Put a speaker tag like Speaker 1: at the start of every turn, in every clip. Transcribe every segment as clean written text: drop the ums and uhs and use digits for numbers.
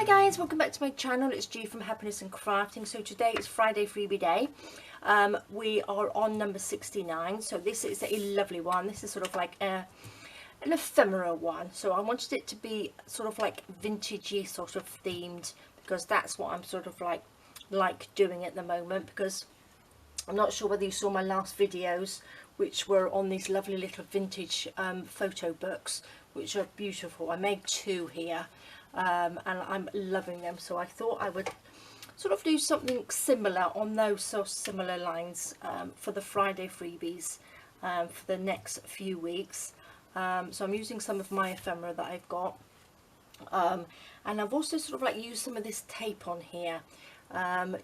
Speaker 1: Hi guys, welcome back to my channel. It's G from Happiness and Crafting. So today is Friday Freebie Day. We are on number 69. So this is a lovely one. This is sort of like an ephemera one. So I wanted it to be sort of like vintagey sort of themed, because that's what I'm sort of like doing at the moment. Because I'm not sure whether you saw my last videos, which were on these lovely little vintage photo books, which are beautiful. I made two here. And I'm loving them, so I thought I would sort of do something similar on those similar lines for the Friday freebies for the next few weeks. So I'm using some of my ephemera that I've got, and I've also sort of like used some of this tape on here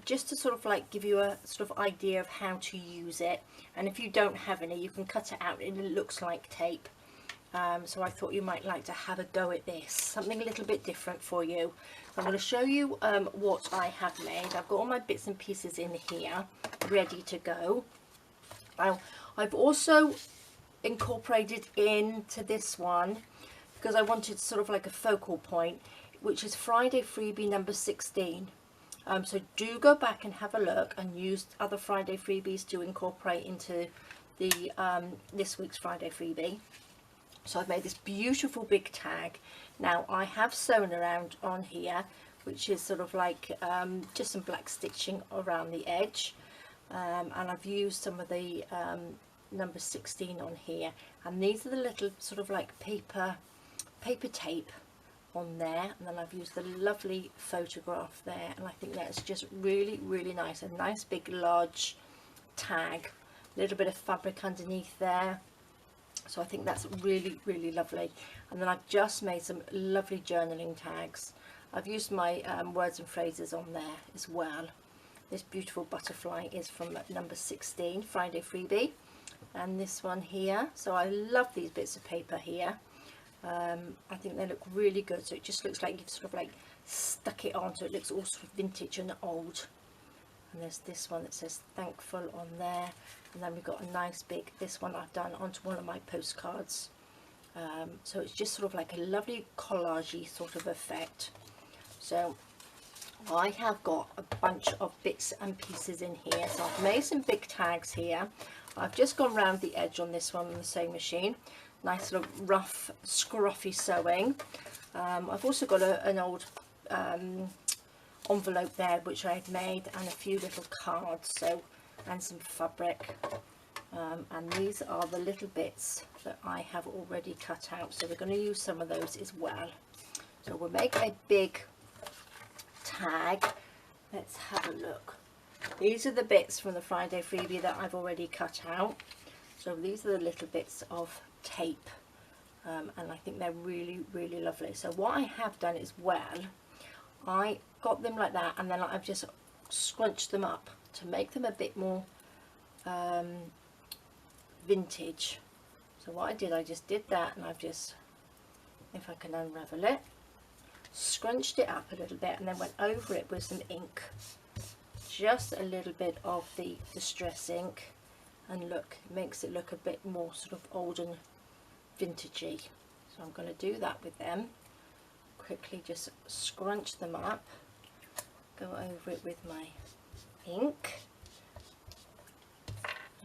Speaker 1: just to sort of like give you a sort of idea of how to use it. And if you don't have any, you can cut it out and it looks like tape. So I thought you might like to have a go at this, something a little bit different for you. I'm going to show you what I have made. I've got all my bits and pieces in here ready to go. Now I've also incorporated into this one, because I wanted sort of like a focal point, which is Friday Freebie number 16. So do go back and have a look and use other Friday freebies to incorporate into the this week's Friday freebie. So I've made this beautiful big tag. Now I have sewn around on here, which is sort of like just some black stitching around the edge, and I've used some of the number 16 on here, and these are the little sort of like paper tape on there, and then I've used the lovely photograph there, and I think that's just really nice. A nice big large tag, a little bit of fabric underneath there. So I think that's really lovely. And then I've just made some lovely journaling tags. I've used my words and phrases on there as well. This beautiful butterfly is from number 16, Friday Freebie. And this one here. So I love these bits of paper here. I think they look really good. So it just looks like you've sort of like stuck it on, so it looks all sort of vintage and old. And there's this one that says thankful on there, and then we've got a nice big, this one I've done onto one of my postcards. So it's just sort of like a lovely collagey sort of effect. So I have got a bunch of bits and pieces in here. So I've made some big tags here. I've just gone round the edge on this one on the sewing machine. Nice little rough scruffy sewing. I've also got an old envelope there which I had made, and a few little cards, so, and some fabric, and these are the little bits that I have already cut out, so we're going to use some of those as well. So we'll make a big tag. Let's have a look. These are the bits from the Friday freebie that I've already cut out. So these are the little bits of tape, and I think they're really lovely. So what I have done as well, I got them like that, and then I've just scrunched them up to make them a bit more vintage. So what I did, I just did that, and I've just, if I can unravel it, scrunched it up a little bit, and then went over it with some ink, just a little bit of the distress ink, and look, it makes it look a bit more sort of old and vintagey. So I'm going to do that with them. Quickly just scrunch them up, go over it with my ink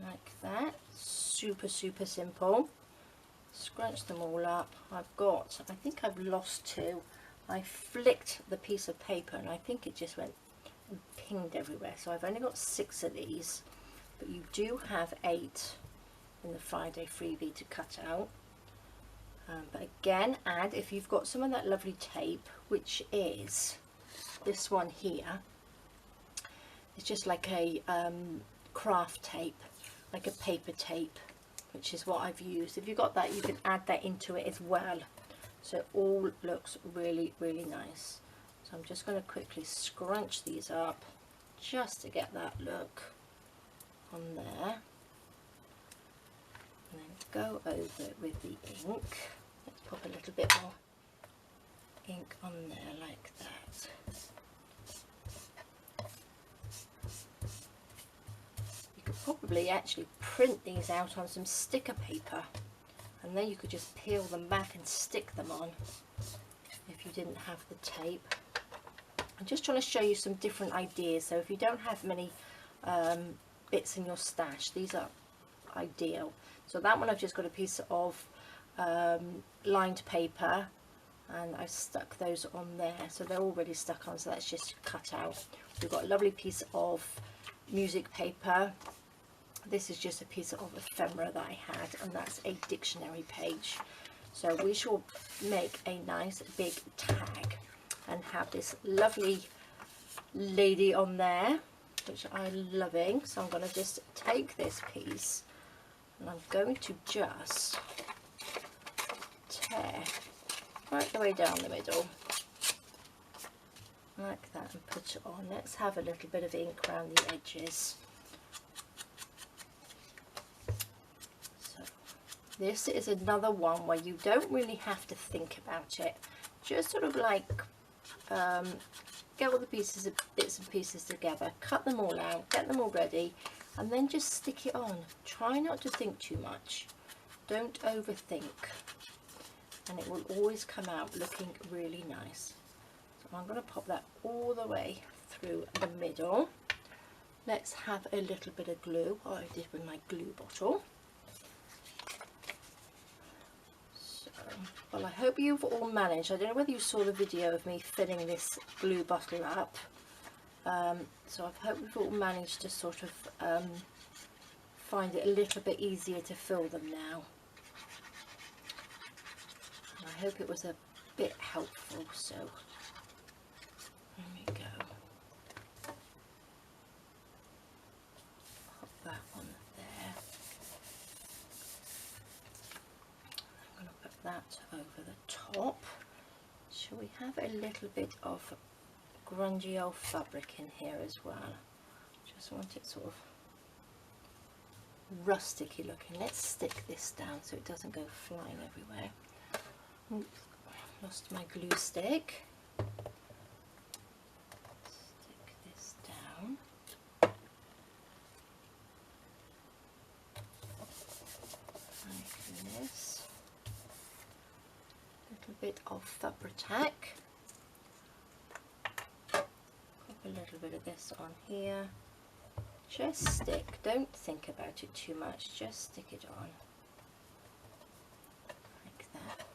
Speaker 1: like that. Super simple. Scrunch them all up. I've got, I think I've lost two. I flicked the piece of paper and I think it just went and pinged everywhere, so I've only got 6 of these, but you do have 8 in the Friday freebie to cut out. But again, add, if you've got some of that lovely tape, which is this one here, it's just like a craft tape, like a paper tape, which is what I've used. If you've got that, you can add that into it as well. So it all looks really nice. So I'm just going to quickly scrunch these up just to get that look on there. And then go over it with the ink. Let's pop a little bit more ink on there like that. You could probably actually print these out on some sticker paper, and then you could just peel them back and stick them on if you didn't have the tape. I'm just trying to show you some different ideas, so if you don't have many bits in your stash, these are ideal. So that one I've just got a piece of lined paper, and I stuck those on there, so they're already stuck on, so that's just cut out. We've got a lovely piece of music paper. This is just a piece of ephemera that I had, and that's a dictionary page. So we shall make a nice big tag and have this lovely lady on there, which I'm loving. So I'm going to just take this piece and I'm going to just tear right the way down the middle like that and put it on. Let's have a little bit of ink around the edges. So this is another one where you don't really have to think about it, just sort of like get all the bits and pieces together, cut them all out, get them all ready, and then just stick it on. Try not to think too much, don't overthink, and it will always come out looking really nice. So I'm going to pop that all the way through the middle. Let's have a little bit of glue, what I did with my glue bottle. So, well, I hope you've all managed. I don't know whether you saw the video of me filling this glue bottle up. So I hope we've all managed to sort of find it a little bit easier to fill them now. And I hope it was a bit helpful. So there we go. Pop that on there. I'm going to put that over the top. Shall we have a little bit of grungy old fabric in here as well? Just want it sort of rusticy looking. Let's stick this down so it doesn't go flying everywhere. Oops, lost my glue stick. Stick this down. Like this. A little bit of Fabri-Tac. A little bit of this on here. Just stick, don't think about it too much, just stick it on like that.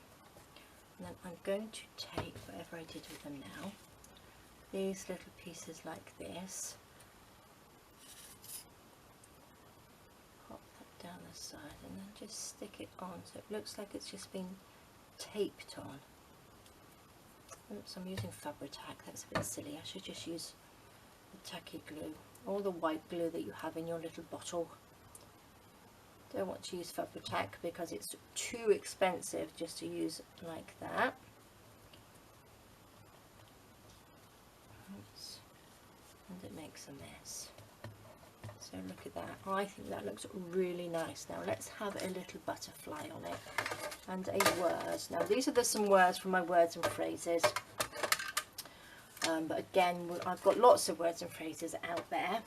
Speaker 1: And then I'm going to take whatever I did with them now, these little pieces like this, pop that down the side and then just stick it on so it looks like it's just been taped on. Oops, I'm using Fabri-Tac, that's a bit silly. I should just use the tacky glue or the white glue that you have in your little bottle. Don't want to use Fabri-Tac because it's too expensive just to use like that. Oops. And it makes a mess. So look at that. I think that looks really nice. Now let's have a little butterfly on it and a word. Now these are some words from my words and phrases. But again, I've got lots of words and phrases out there,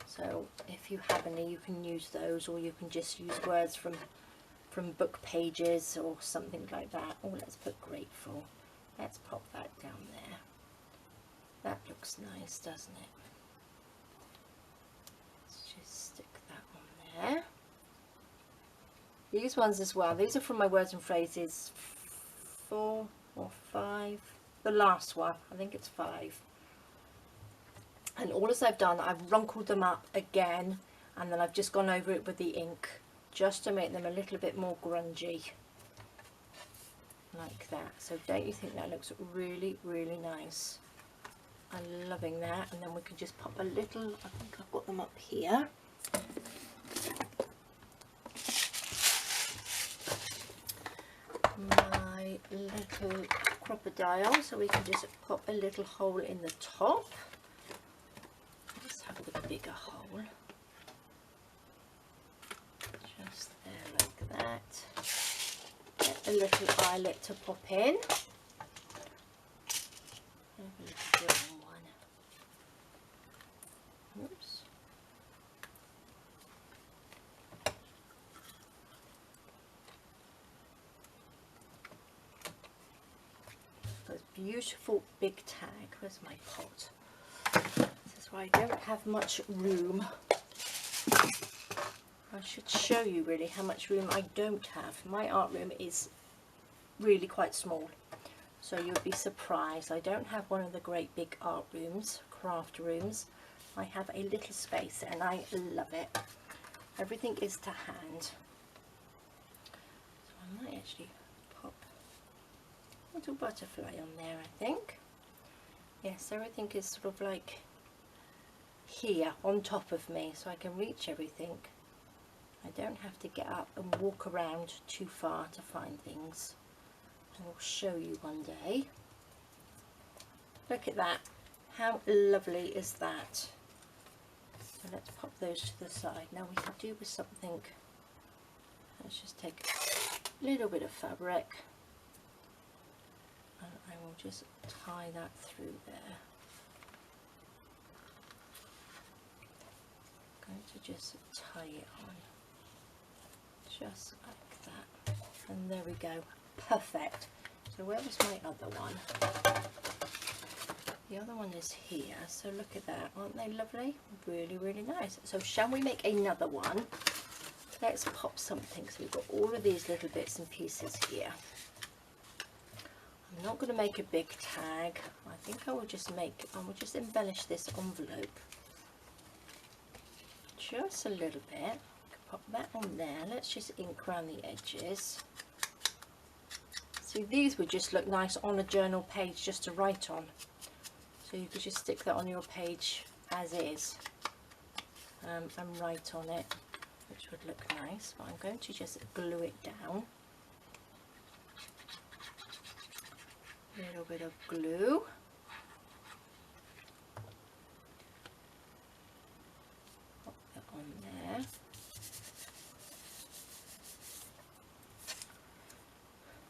Speaker 1: so if you have any you can use those, or you can just use words from book pages or something like that. Oh, let's put grateful. Let's pop that down there. That looks nice, doesn't it? Let's just stick that on there. These ones as well, these are from my words and phrases 4 or 5. The last one, I think it's 5. And all as I've done, I've wrinkled them up again, and then I've just gone over it with the ink just to make them a little bit more grungy like that. So don't you think that looks really, really nice? I'm loving that. And then we can just pop a little, I think I've got them up here. My little crocodile, so we can just pop a little hole in the top. Let's have the bigger hole, just there like that. Get a little eyelet to pop in. Have a little brown one. Oops. beautiful big tag. Where's my pot? This is why I don't have much room. I should show you really how much room I don't have. My art room is really quite small, so you'll be surprised. I don't have one of the great big art rooms, craft rooms. I have a little space and I love it. Everything is to hand. So I might actually pop a little butterfly on there, I think. Yes, everything is sort of like here on top of me, so I can reach everything. I don't have to get up and walk around too far to find things. I will show you one day. Look at that. How lovely is that? So let's pop those to the side. Now we can do with something. Let's just take a little bit of fabric and I will just tie that through there. I'm going to just tie it on. Just like that, and there we go, perfect. So where was my other one? The other one is here, so look at that, aren't they lovely? Really, really nice. So shall we make another one? Let's pop something. So we've got all of these little bits and pieces here. I'm not going to make a big tag. I think I will just embellish this envelope just a little bit. Pop that on there. Let's just ink around the edges. See, these would just look nice on a journal page just to write on. So you could just stick that on your page as is and write on it, which would look nice. But I'm going to just glue it down. A little bit of glue. Pop that on there.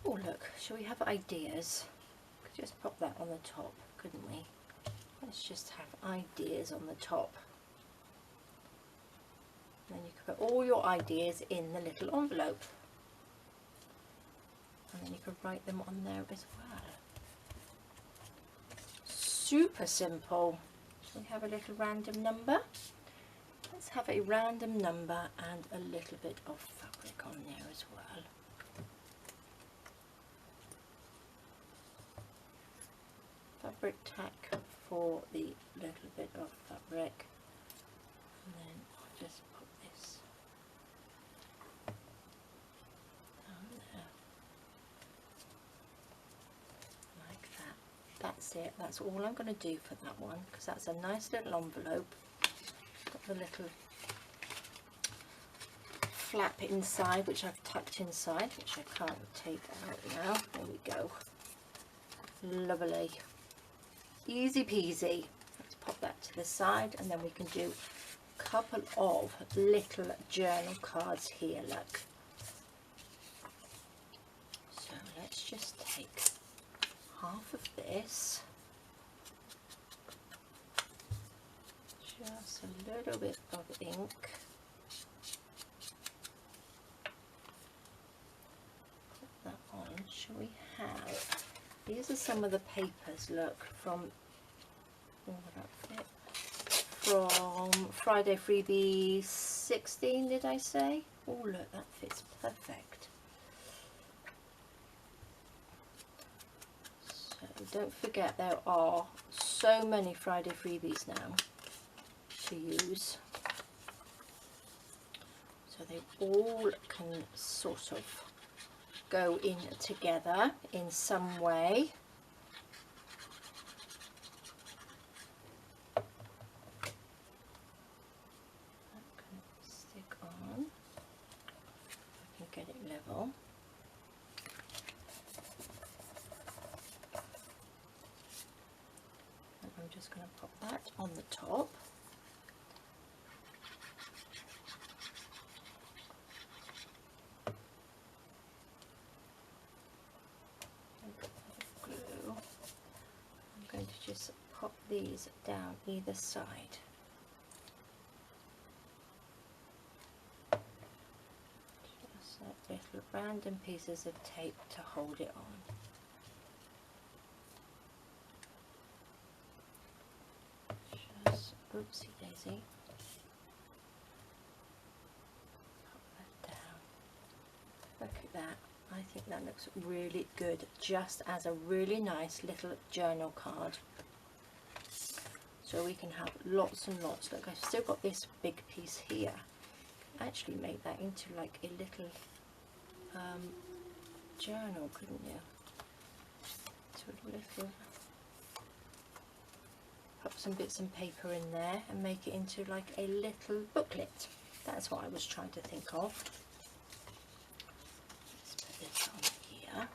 Speaker 1: Oh look, shall we have ideas? We could just pop that on the top, couldn't we? Let's just have ideas on the top. And then you could put all your ideas in the little envelope. And then you could write them on there as well. Super simple. Shall we have a little random number? Let's have a random number and a little bit of fabric on there as well. Fabric tack for the little bit of fabric, and then I'll just put this down there like that. That's it. That's all I'm going to do for that one, because that's a nice little envelope. Got the little flap inside, which I've tucked inside, which I can't take out now. There we go. Lovely. Easy peasy. Let's pop that to the side, and then we can do a couple of little journal cards here, look. So let's just take half of this, just a little bit of ink, put that on. Shall we have, these are some of the papers, look, from, oh, that fit, from Friday Freebie 16, did I say? Oh look, that fits perfect. So don't forget, there are so many Friday Freebies now to use. So they all can sort of go in together in some way. That can stick on. I can get it level. And I'm just going to pop that on the top. Just pop these down either side. Just like little random pieces of tape to hold it on. Oopsie daisy. Pop that down. Look at that. I think that looks really good, just as a really nice little journal card. So we can have lots and lots. Look, I've still got this big piece here. Actually make that into like a little journal, couldn't you? So a little, pop some bits of paper in there and make it into like a little booklet. That's what I was trying to think of. Let's put this on here.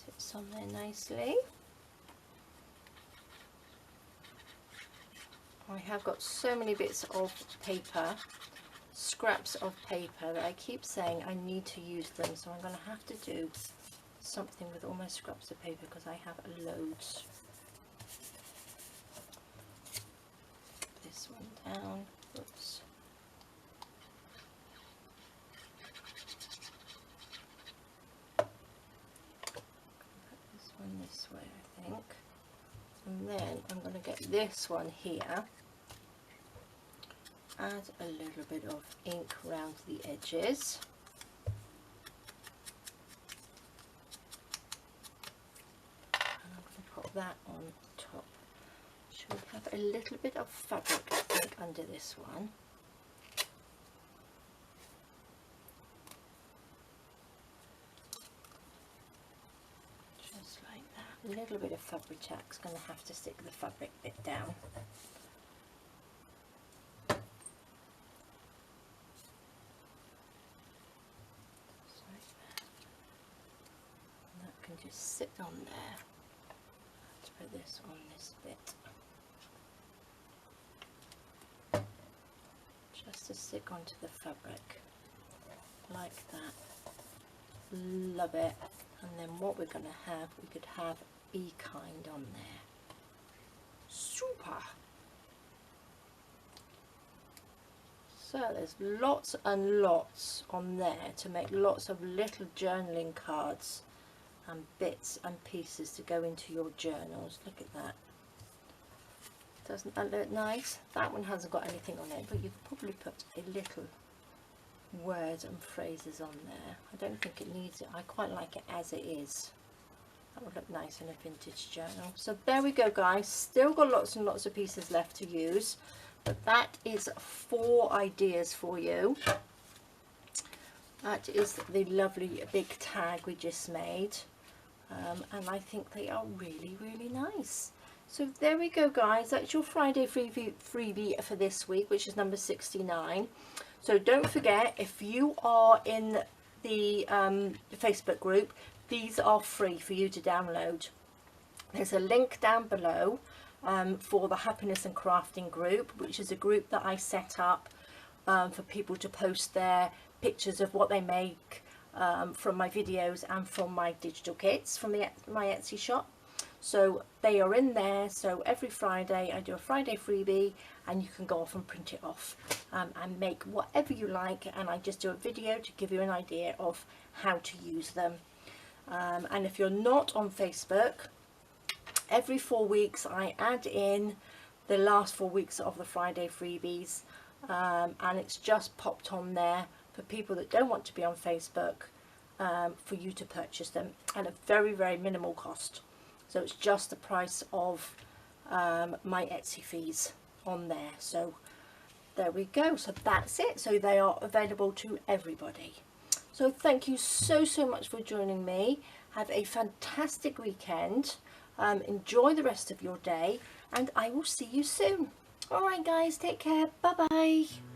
Speaker 1: Sits on there nicely. I have got so many bits of paper, scraps of paper, that I keep saying I need to use them, so I'm going to have to do something with all my scraps of paper because I have loads. This one down. Oops. Put this one this way, I think. And then I'm going to get this one here. Add a little bit of ink around the edges. And I'm going to put that on top. Should we have a little bit of fabric, I think, under this one? Just like that. A little bit of fabric tack's going to have to stick the fabric bit down. Just sit on there. Let's put this on this bit, just to stick onto the fabric like that. Love it. And then what we're going to have, we could have Be Kind on there. Super. So there's lots and lots on there to make lots of little journaling cards and bits and pieces to go into your journals. Look at that. Doesn't that look nice? That one hasn't got anything on it, but you could probably put a little words and phrases on there. I don't think it needs it. I quite like it as it is. That would look nice in a vintage journal. So there we go, guys. Still got lots and lots of pieces left to use, but that is 4 ideas for you. That is the lovely big tag we just made. And I think they are really, really nice. So there we go, guys. That's your Friday freebie for this week, which is number 69. So don't forget, if you are in the Facebook group, these are free for you to download. There's a link down below for the Happiness and Crafting group, which is a group that I set up for people to post their pictures of what they make from my videos and from my digital kits from my Etsy shop. So they are in there. So every Friday I do a Friday freebie, and you can go off and print it off and make whatever you like, and I just do a video to give you an idea of how to use them. And if you're not on Facebook, every 4 weeks I add in the last 4 weeks of the Friday freebies, and it's just popped on there for people that don't want to be on Facebook, for you to purchase them at a very, very minimal cost. So it's just the price of my Etsy fees on there. So there we go. So that's it. So they are available to everybody. So thank you so much for joining me. Have a fantastic weekend. Enjoy the rest of your day, and I will see you soon. All right, guys, take care. Bye bye.